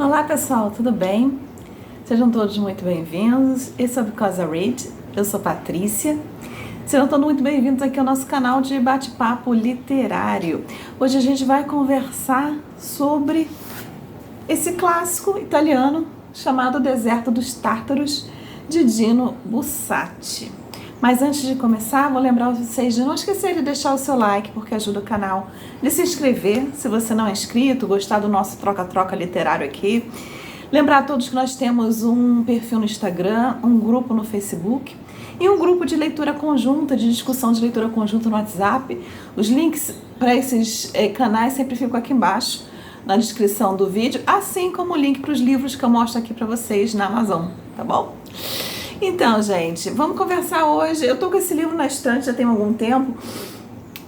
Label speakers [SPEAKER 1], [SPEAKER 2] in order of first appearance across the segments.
[SPEAKER 1] Olá pessoal, tudo bem? Sejam todos muito bem-vindos. Esse é o Because I Read. Eu sou Patrícia. Sejam todos muito bem-vindos aqui ao nosso canal de bate-papo literário. Hoje a gente vai conversar sobre esse clássico italiano chamado Deserto dos Tártaros, de Dino Buzzati. Mas antes de começar, vou lembrar vocês de não esquecer de deixar o seu like, porque ajuda o canal, de se inscrever, se você não é inscrito, gostar do nosso troca-troca literário aqui. Lembrar a todos que nós temos um perfil no Instagram, um grupo no Facebook e um grupo de leitura conjunta, de discussão de leitura conjunta no WhatsApp. Os links para esses canais sempre ficam aqui embaixo, na descrição do vídeo, assim como o link para os livros que eu mostro aqui para vocês na Amazon, tá bom? Então, gente, vamos conversar hoje. Eu tô com esse livro na estante já tem algum tempo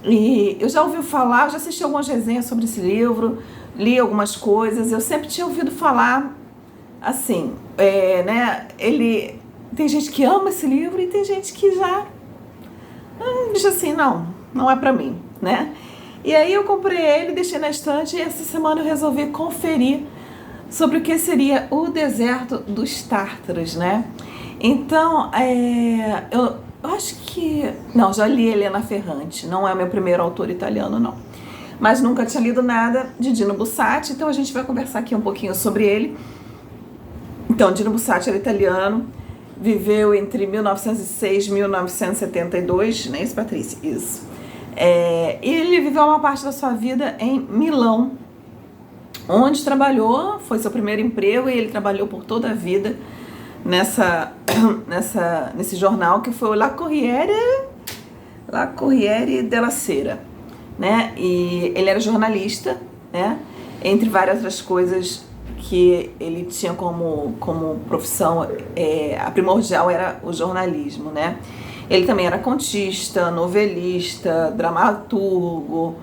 [SPEAKER 1] e eu já ouvi falar, já assisti algumas resenhas sobre esse livro, li algumas coisas. Eu sempre tinha ouvido falar, assim, né? Tem gente que ama esse livro e tem gente que já diz assim, não é pra mim, né? E aí eu comprei ele, deixei na estante e essa semana eu resolvi conferir sobre o que seria o Deserto dos Tártaros, né? Então, eu acho que... Não, já li Elena Ferrante, não é o meu primeiro autor italiano, não. Mas nunca tinha lido nada de Dino Buzzati, então a gente vai conversar aqui um pouquinho sobre ele. Então, Dino Buzzati era italiano, viveu entre 1906 e 1972, não é isso, Patrícia? Isso. Ele viveu uma parte da sua vida em Milão, onde trabalhou, foi seu primeiro emprego e ele trabalhou por toda a vida nesse jornal que foi o La Corriere della Sera, né? E ele era jornalista, né? Entre várias outras coisas que ele tinha como profissão, a primordial era o jornalismo, né? Ele também era contista, novelista, dramaturgo,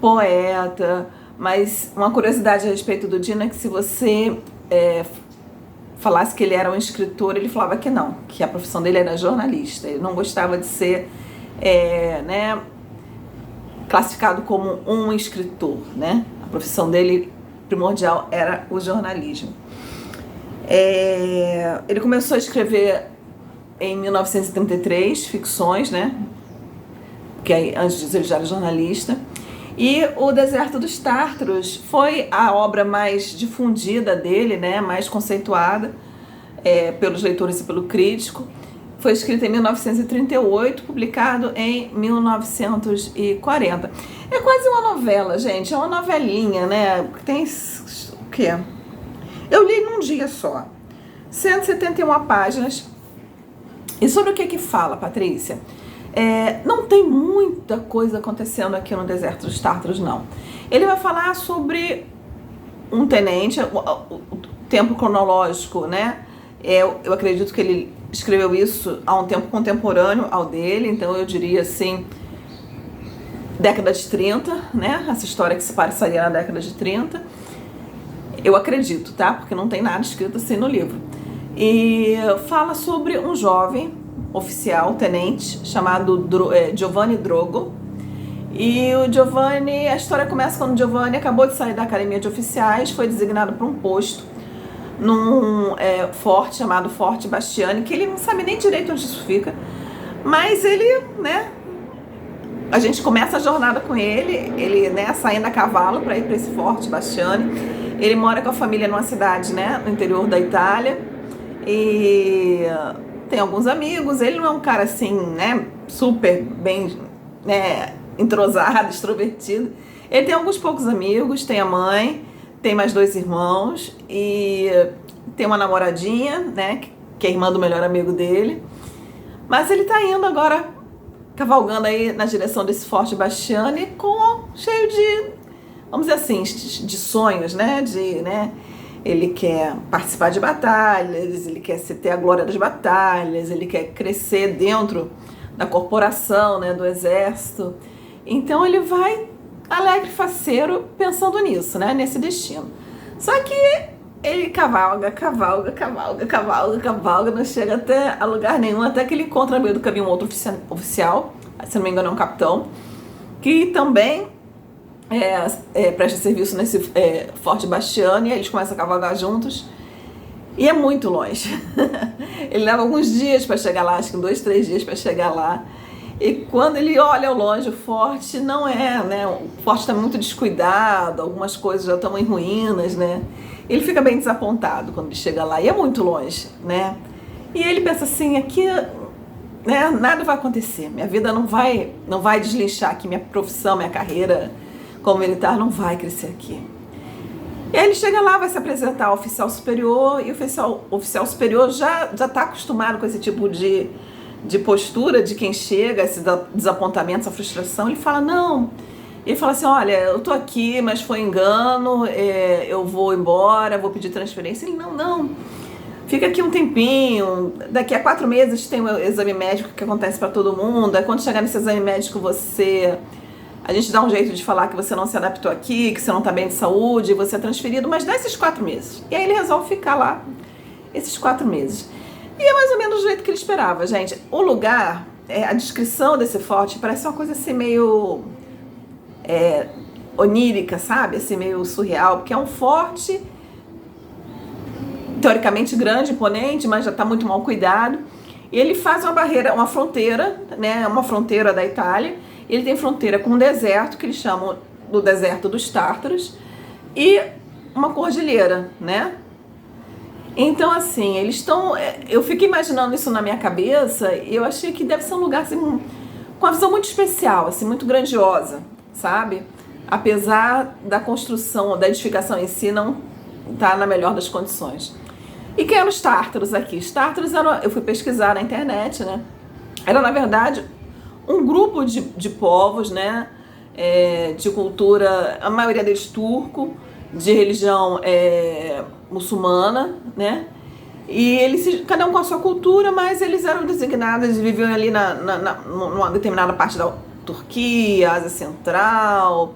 [SPEAKER 1] poeta. Mas uma curiosidade a respeito do Dino é que se você falasse que ele era um escritor, ele falava que não, que a profissão dele era jornalista. Ele não gostava de ser né, classificado como um escritor, né? A profissão dele primordial era o jornalismo. Ele começou a escrever em 1933 ficções, né? Porque aí, antes disso ele já era jornalista. E o Deserto dos Tártaros foi a obra mais difundida dele, né, mais conceituada pelos leitores e pelo crítico. Foi escrito em 1938, publicado em 1940. É quase uma novela, gente, é uma novelinha, né? Tem o quê? Eu li num dia só, 171 páginas. E sobre o que fala, Patrícia? Não tem muita coisa acontecendo aqui no Deserto dos Tártaros, não. Ele vai falar sobre um tenente, o tempo cronológico, né? Eu acredito que ele escreveu isso a um tempo contemporâneo ao dele, então eu diria assim, década de 30, né? Essa história que se passaria na década de 30. Eu acredito, tá? Porque não tem nada escrito assim no livro. E fala sobre um jovem oficial, tenente, chamado Giovanni Drogo. E o Giovanni, a história começa quando o Giovanni acabou de sair da academia de oficiais, foi designado para um posto num forte chamado Forte Bastiani, que ele não sabe nem direito onde isso fica, mas ele, né, a gente começa a jornada com ele, né, saindo a cavalo para ir para esse Forte Bastiani. Ele mora com a família numa cidade, né, no interior da Itália, e tem alguns amigos. Ele não é um cara assim, né, super bem, né, entrosado, extrovertido. Ele tem alguns poucos amigos, tem a mãe, tem mais 2 irmãos e tem uma namoradinha, né, que é irmã do melhor amigo dele. Mas ele tá indo agora, cavalgando aí na direção desse Forte Bastiani, cheio de, vamos dizer assim, de sonhos, né, ele quer participar de batalhas, ele quer ter a glória das batalhas, ele quer crescer dentro da corporação, né, do exército. Então ele vai alegre, faceiro, pensando nisso, né, nesse destino. Só que ele cavalga, não chega até a lugar nenhum, até que ele encontra no meio do caminho um outro oficial, se não me engano é um capitão, que também presta serviço nesse Forte Bastiani, e aí eles começam a cavalgar juntos. E é muito longe. Ele leva alguns dias para chegar lá, acho que 2, 3 dias para chegar lá. E quando ele olha ao longe, o forte não é, né? O forte está muito descuidado, algumas coisas já estão em ruínas, né? Ele fica bem desapontado quando ele chega lá, e é muito longe, né? E ele pensa assim, aqui, né, nada vai acontecer, minha vida não vai deslinchar aqui, minha profissão, minha carreira como militar não vai crescer aqui. E aí ele chega lá, vai se apresentar ao oficial superior, e o oficial superior já está acostumado com esse tipo de postura de quem chega, esse desapontamento, essa frustração. Ele fala, não, ele fala assim, olha, eu tô aqui, mas foi engano, eu vou embora, vou pedir transferência. Ele, não, fica aqui um tempinho, daqui a 4 meses tem o exame médico que acontece para todo mundo, aí quando chegar nesse exame médico a gente dá um jeito de falar que você não se adaptou aqui, que você não tá bem de saúde, você é transferido, mas dá esses 4 meses. E aí ele resolve ficar lá esses 4 meses. E é mais ou menos do jeito que ele esperava, gente. O lugar, a descrição desse forte parece uma coisa assim meio onírica, sabe? Assim, meio surreal, porque é um forte teoricamente grande, imponente, mas já está muito mal cuidado. E ele faz uma barreira, uma fronteira, né? Uma fronteira da Itália. Ele tem fronteira com um deserto, que eles chamam do deserto dos Tártaros, e uma cordilheira, né? Então, assim, eles estão... Eu fiquei imaginando isso na minha cabeça e eu achei que deve ser um lugar, assim, com uma visão muito especial, assim, muito grandiosa, sabe? Apesar da construção, da edificação em si não estar na melhor das condições. E quem eram os tártaros aqui? Os tártaros eram... Eu fui pesquisar na internet, né? Era, na verdade, um grupo de povos, né? De cultura, a maioria deles turco, de religião muçulmana, né? E eles, cada um com a sua cultura, mas eles eram designados e viviam ali numa determinada parte da Turquia, Ásia Central,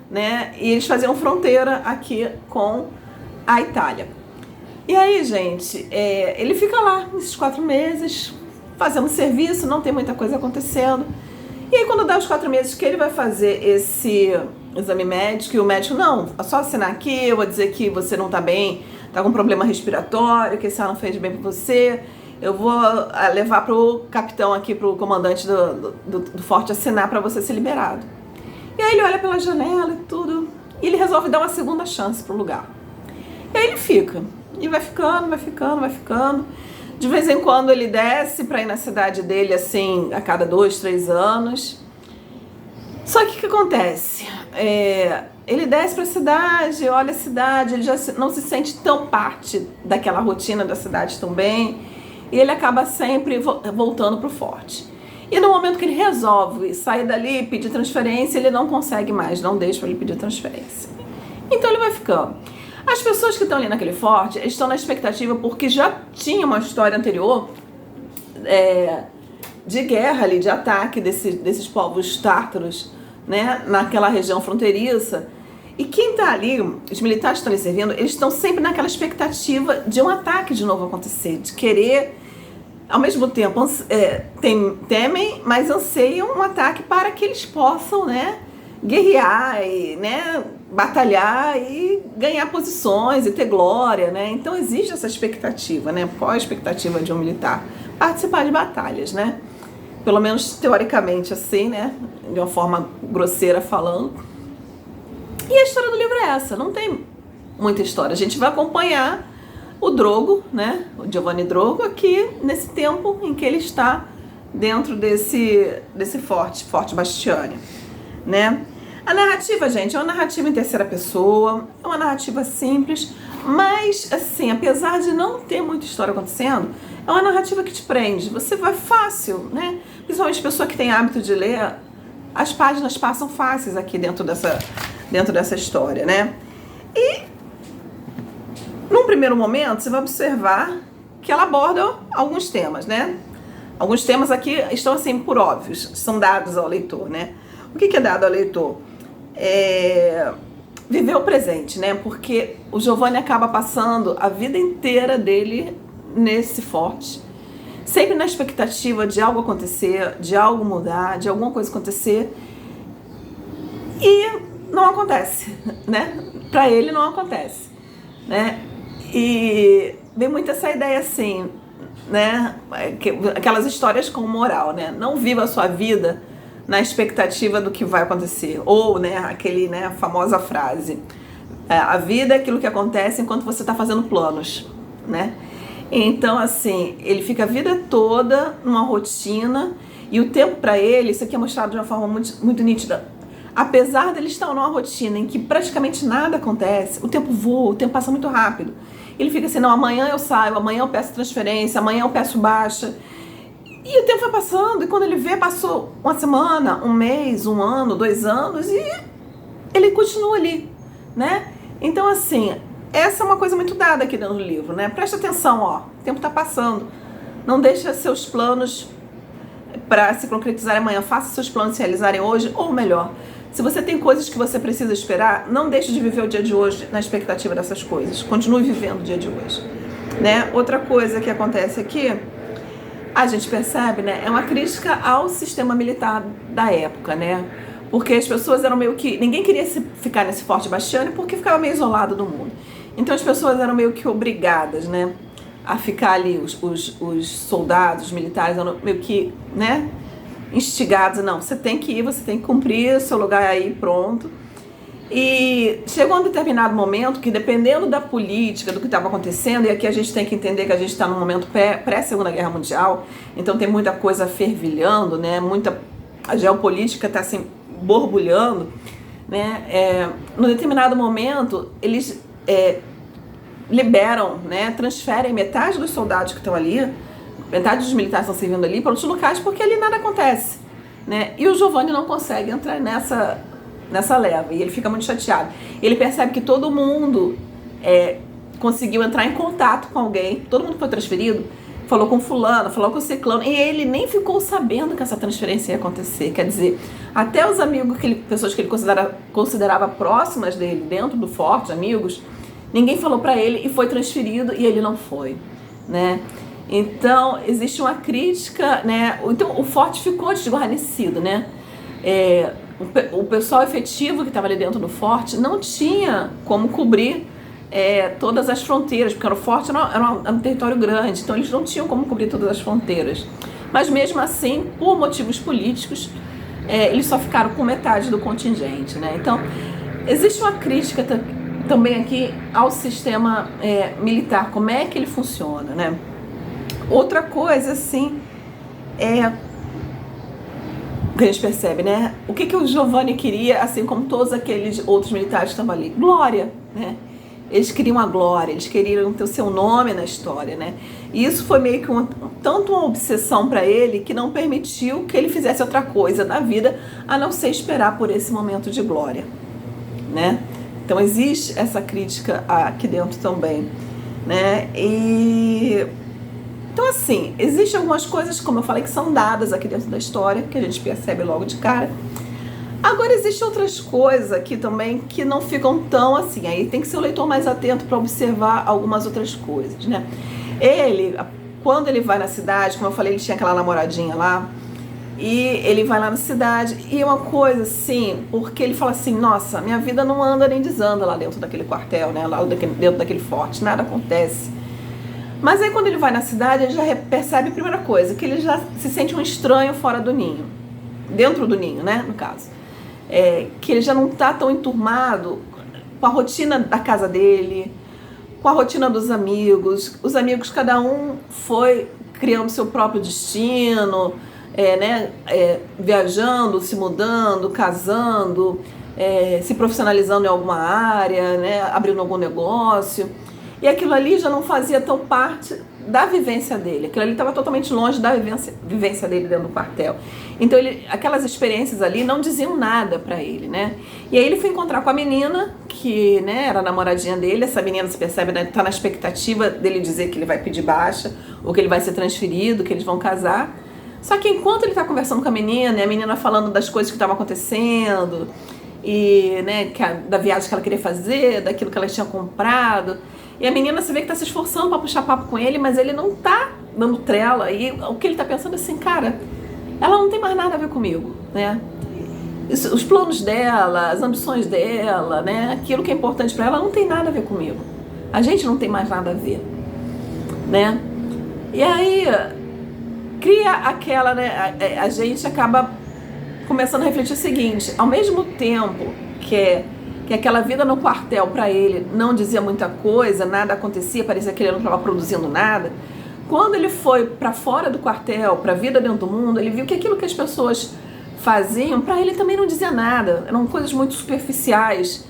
[SPEAKER 1] né? E eles faziam fronteira aqui com a Itália. E aí, gente, ele fica lá esses 4 meses, fazendo serviço, não tem muita coisa acontecendo. E aí, quando dá os 4 meses que ele vai fazer esse exame médico, e o médico, não, é só assinar aqui, eu vou dizer que você não tá bem, tá com problema respiratório, que esse ar não fez bem pra você, eu vou levar pro capitão aqui, pro comandante do forte assinar pra você ser liberado. E aí ele olha pela janela e tudo, e ele resolve dar uma segunda chance pro lugar. E aí ele fica, e vai ficando. De vez em quando ele desce pra ir na cidade dele, assim, a cada 2, 3 anos. Só que o que acontece? Ele desce pra cidade, olha a cidade, ele já não se sente tão parte daquela rotina da cidade também. E ele acaba sempre voltando pro forte. E no momento que ele resolve sair dali e pedir transferência, ele não consegue mais, não deixa ele pedir transferência. Então ele vai ficando. As pessoas que estão ali naquele forte estão na expectativa porque já tinha uma história anterior de guerra ali, de ataque desses povos tártaros, né, naquela região fronteiriça. E quem está ali, os militares que estão ali servindo, eles estão sempre naquela expectativa de um ataque de novo acontecer, de querer, ao mesmo tempo, temem, mas anseiam um ataque para que eles possam, né, guerrear e, né, batalhar e ganhar posições e ter glória, né? Então existe essa expectativa, né? Qual é a expectativa de um militar? Participar de batalhas, né? Pelo menos teoricamente assim, né? De uma forma grosseira falando. E a história do livro é essa, não tem muita história. A gente vai acompanhar o Drogo, né? O Giovanni Drogo aqui nesse tempo em que ele está dentro desse Forte Bastiani, né? A narrativa, gente, é uma narrativa em terceira pessoa, é uma narrativa simples, mas, assim, apesar de não ter muita história acontecendo, é uma narrativa que te prende. Você vai fácil, né? Principalmente pessoa que tem hábito de ler, as páginas passam fáceis aqui dentro dessa história, né? E, num primeiro momento, você vai observar que ela aborda alguns temas, né? Alguns temas aqui estão, assim, por óbvios, são dados ao leitor, né? O que é dado ao leitor? Viver o presente, né? Porque o Giovanni acaba passando a vida inteira dele nesse forte, sempre na expectativa de algo acontecer, de algo mudar, de alguma coisa acontecer. E não acontece, né? Para ele não acontece, né? E vem muito essa ideia assim, né? Aquelas histórias com moral, né? Não viva a sua vida na expectativa do que vai acontecer. Ou, né, a famosa frase, a vida é aquilo que acontece enquanto você está fazendo planos, né? Então, assim, ele fica a vida toda numa rotina e o tempo para ele, isso aqui é mostrado de uma forma muito nítida. Apesar dele estar numa rotina em que praticamente nada acontece, o tempo voa, o tempo passa muito rápido. Ele fica assim, não, amanhã eu saio, amanhã eu peço transferência, amanhã eu peço baixa. E o tempo vai passando, e quando ele vê, passou uma semana, um mês, um ano, 2 anos, e ele continua ali, né? Então, assim, essa é uma coisa muito dada aqui dentro do livro, né? Presta atenção, ó, o tempo está passando. Não deixa seus planos para se concretizarem amanhã, faça seus planos se realizarem hoje, ou melhor, se você tem coisas que você precisa esperar, não deixe de viver o dia de hoje na expectativa dessas coisas. Continue vivendo o dia de hoje, né? Outra coisa que acontece aqui, a gente percebe, né? É uma crítica ao sistema militar da época, né? Porque as pessoas eram meio que... Ninguém queria ficar nesse Forte Bastiani porque ficava meio isolado do mundo. Então as pessoas eram meio que obrigadas, né? A ficar ali, os soldados, os militares eram meio que, né? Instigados, não, você tem que ir, você tem que cumprir o seu lugar aí, pronto. E chegou um determinado momento que, dependendo da política, do que estava acontecendo, e aqui a gente tem que entender que a gente está num momento pré-Segunda Guerra Mundial, então tem muita coisa fervilhando, né? A geopolítica está assim, borbulhando, né? No determinado momento, eles liberam, né? Transferem metade dos soldados que estão ali, metade dos militares estão servindo ali para outros locais, porque ali nada acontece, né? E o Giovanni não consegue entrar nessa leva, e ele fica muito chateado. Ele percebe que todo mundo conseguiu entrar em contato com alguém, todo mundo foi transferido, falou com fulano, falou com ciclano, e ele nem ficou sabendo que essa transferência ia acontecer. Quer dizer, até os amigos, pessoas que ele considerava próximas dele, dentro do forte, amigos, ninguém falou para ele e foi transferido e ele não foi, né? Então, existe uma crítica, né? Então, o forte ficou desguarnecido, né? O pessoal efetivo que estava ali dentro do forte não tinha como cobrir todas as fronteiras, porque o forte era um território grande, então eles não tinham como cobrir todas as fronteiras. Mas mesmo assim, por motivos políticos, eles só ficaram com metade do contingente, né? Então, existe uma crítica também aqui ao sistema militar, como é que ele funciona, né? Outra coisa, assim, que a gente percebe, né? O que o Giovanni queria, assim como todos aqueles outros militares que estavam ali? Glória, né? Eles queriam a glória, eles queriam ter o seu nome na história, né? E isso foi meio que tanto uma obsessão para ele que não permitiu que ele fizesse outra coisa na vida a não ser esperar por esse momento de glória, né? Então existe essa crítica aqui dentro também, né? Então, assim, existem algumas coisas, como eu falei, que são dadas aqui dentro da história, que a gente percebe logo de cara. Agora, existem outras coisas aqui também que não ficam tão assim. Aí tem que ser o leitor mais atento para observar algumas outras coisas, né? Quando ele vai na cidade, como eu falei, ele tinha aquela namoradinha lá, e ele vai lá na cidade, e é uma coisa assim, porque ele fala assim, nossa, minha vida não anda nem desanda lá dentro daquele quartel, né? Lá dentro daquele forte, nada acontece. Mas aí quando ele vai na cidade, ele já percebe a primeira coisa, que ele já se sente um estranho fora do ninho. Dentro do ninho, né, no caso. Que ele já não está tão enturmado com a rotina da casa dele, com a rotina dos amigos. Os amigos, cada um foi criando seu próprio destino, viajando, se mudando, casando, se profissionalizando em alguma área, né, abrindo algum negócio. E aquilo ali já não fazia tão parte da vivência dele. Aquilo ali estava totalmente longe da vivência dele dentro do quartel. Então, aquelas experiências ali não diziam nada para ele, né? E aí ele foi encontrar com a menina, que, né, era a namoradinha dele. Essa menina, se percebe, né, tá na expectativa dele dizer que ele vai pedir baixa, ou que ele vai ser transferido, que eles vão casar. Só que enquanto ele tá conversando com a menina, e a menina falando das coisas que estavam acontecendo, e, né, da viagem que ela queria fazer, daquilo que ela tinha comprado... E a menina, você vê que tá se esforçando para puxar papo com ele, mas ele não tá dando trela. E o que ele tá pensando é assim, cara, ela não tem mais nada a ver comigo, né? os planos dela, as ambições dela, né? Aquilo que é importante para ela não tem nada a ver comigo. A gente não tem mais nada a ver, né? E aí cria aquela, né? A gente acaba começando a refletir o seguinte: ao mesmo tempo que aquela vida no quartel para ele não dizia muita coisa, nada acontecia, parecia que ele não estava produzindo nada. Quando ele foi para fora do quartel, para a vida dentro do mundo, ele viu que aquilo que as pessoas faziam, para ele também não dizia nada. Eram coisas muito superficiais,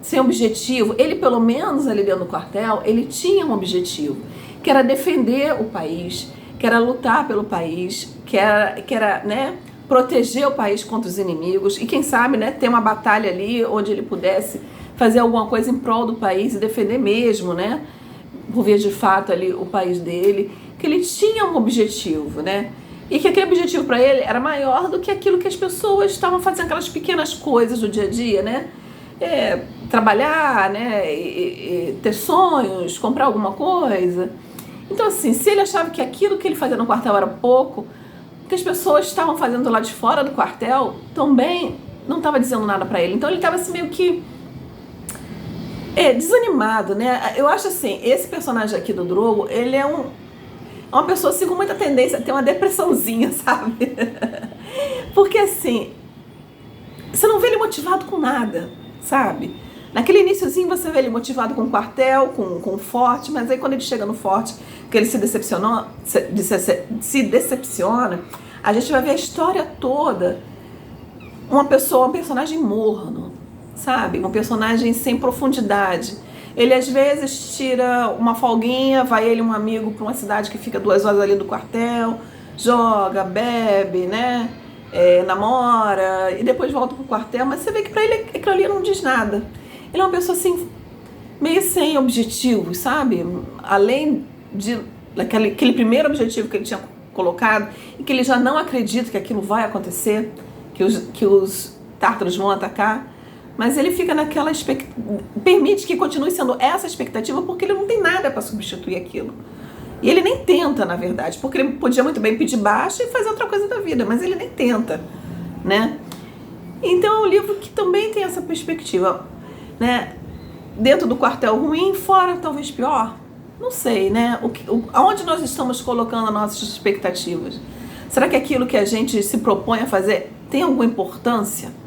[SPEAKER 1] sem objetivo. Ele, pelo menos ali dentro do quartel, ele tinha um objetivo, que era defender o país, que era lutar pelo país, que era, né, proteger o país contra os inimigos e, quem sabe, né, ter uma batalha ali onde ele pudesse fazer alguma coisa em prol do país e defender mesmo, né, por via de fato ali o país dele, que ele tinha um objetivo, né? E que aquele objetivo para ele era maior do que aquilo que as pessoas estavam fazendo, aquelas pequenas coisas do dia a dia, né? Trabalhar, né? Ter sonhos, comprar alguma coisa. Então, assim, se ele achava que aquilo que ele fazia no quartel era pouco, o que as pessoas estavam fazendo lá de fora do quartel também não estava dizendo nada para ele. Então, ele estava assim meio que desanimado, né? Eu acho assim, esse personagem aqui do Drogo, ele é uma pessoa assim, com muita tendência a ter uma depressãozinha, sabe? Porque assim, você não vê ele motivado com nada, sabe? Naquele iniciozinho você vê ele motivado com o quartel, com o forte, mas aí quando ele chega no forte, que ele se decepciona, a gente vai ver a história toda, um personagem morno, sabe? Um personagem sem profundidade. Ele às vezes tira uma folguinha, vai ele e um amigo para uma cidade que fica 2 horas ali do quartel, joga, bebe, né? Namora e depois volta pro quartel, mas você vê que para ele aquilo ali não diz nada. Ele é uma pessoa assim, meio sem objetivos, sabe? Além daquele primeiro objetivo que ele tinha colocado e que ele já não acredita que aquilo vai acontecer, que os tártaros vão atacar. Mas ele fica naquela permite que continue sendo essa expectativa porque ele não tem nada para substituir aquilo. E ele nem tenta, na verdade, porque ele podia muito bem pedir baixo e fazer outra coisa da vida, mas ele nem tenta, né? Então é um livro que também tem essa perspectiva, né? Dentro do quartel ruim, fora talvez pior, não sei, né? Aonde nós estamos colocando as nossas expectativas? Será que aquilo que a gente se propõe a fazer tem alguma importância?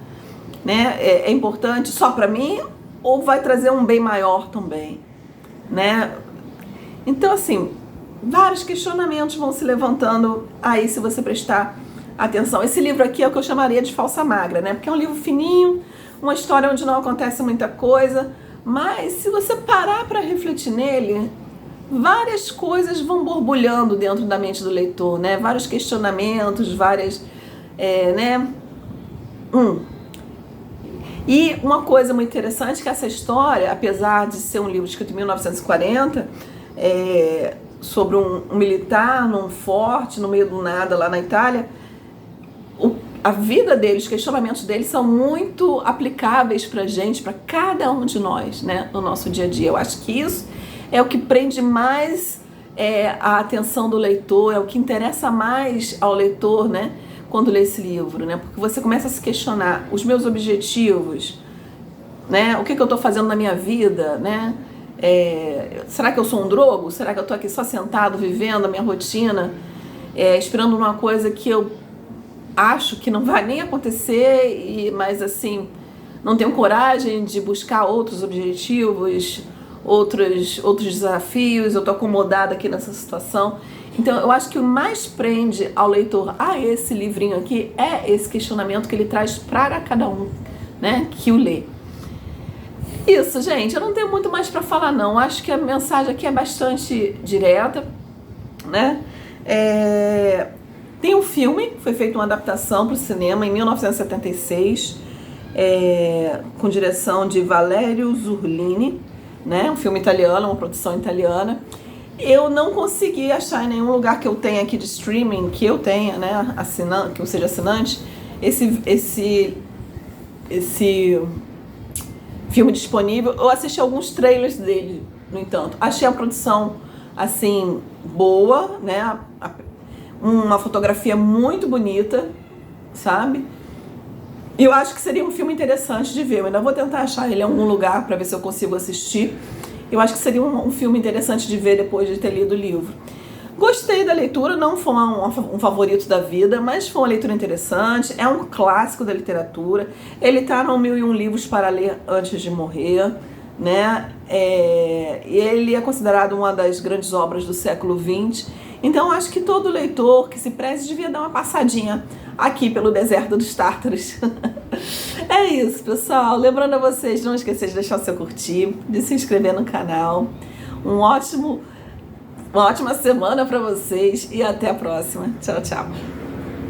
[SPEAKER 1] Né? É importante só para mim ou vai trazer um bem maior também, né? Então, assim, vários questionamentos vão se levantando aí se você prestar atenção. Esse livro aqui é o que eu chamaria de falsa magra, né? Porque é um livro fininho, uma história onde não acontece muita coisa, mas se você parar para refletir nele, várias coisas vão borbulhando dentro da mente do leitor, né? Vários questionamentos, várias, né? E uma coisa muito interessante é que essa história, apesar de ser um livro escrito em 1940, sobre um militar num forte, no meio do nada lá na Itália, a vida dele, os questionamentos dele são muito aplicáveis pra gente, para cada um de nós, né, no nosso dia a dia. Eu acho que isso é o que prende mais a atenção do leitor, é o que interessa mais ao leitor, né, quando lê esse livro, né? Porque você começa a se questionar os meus objetivos, né? O que eu estou fazendo na minha vida, né? Será que eu sou um drogo? Será que eu estou aqui só sentado, vivendo a minha rotina, esperando uma coisa que eu acho que não vai nem acontecer, mas assim, não tenho coragem de buscar outros objetivos, outros desafios, eu estou acomodada aqui nessa situação. Então, eu acho que o mais prende ao leitor a esse livrinho aqui é esse questionamento que ele traz para cada um, né, que o lê. Isso, gente, eu não tenho muito mais para falar, não. Acho que a mensagem aqui é bastante direta, né? Tem um filme, foi feita uma adaptação para o cinema em 1976, com direção de Valerio Zurlini, né? Um filme italiano, uma produção italiana. Eu não consegui achar em nenhum lugar que eu tenha aqui de streaming, que eu tenha, né, que eu seja assinante, esse filme disponível. Eu assisti alguns trailers dele, no entanto. Achei a produção, assim, boa, né, uma fotografia muito bonita, sabe? Eu acho que seria um filme interessante de ver. Eu ainda vou tentar achar ele em algum lugar para ver se eu consigo assistir. Eu acho que seria um filme interessante de ver depois de ter lido o livro. Gostei da leitura, não foi um favorito da vida, mas foi uma leitura interessante. É um clássico da literatura. Ele está no 1001 livros para ler antes de morrer, né? Ele é considerado uma das grandes obras do século XX. Então acho que todo leitor que se preze devia dar uma passadinha aqui pelo deserto dos Tártaros. É isso, pessoal. Lembrando a vocês, não esquecer de deixar o seu curtir, de se inscrever no canal. Uma ótima semana para vocês e até a próxima. Tchau, tchau.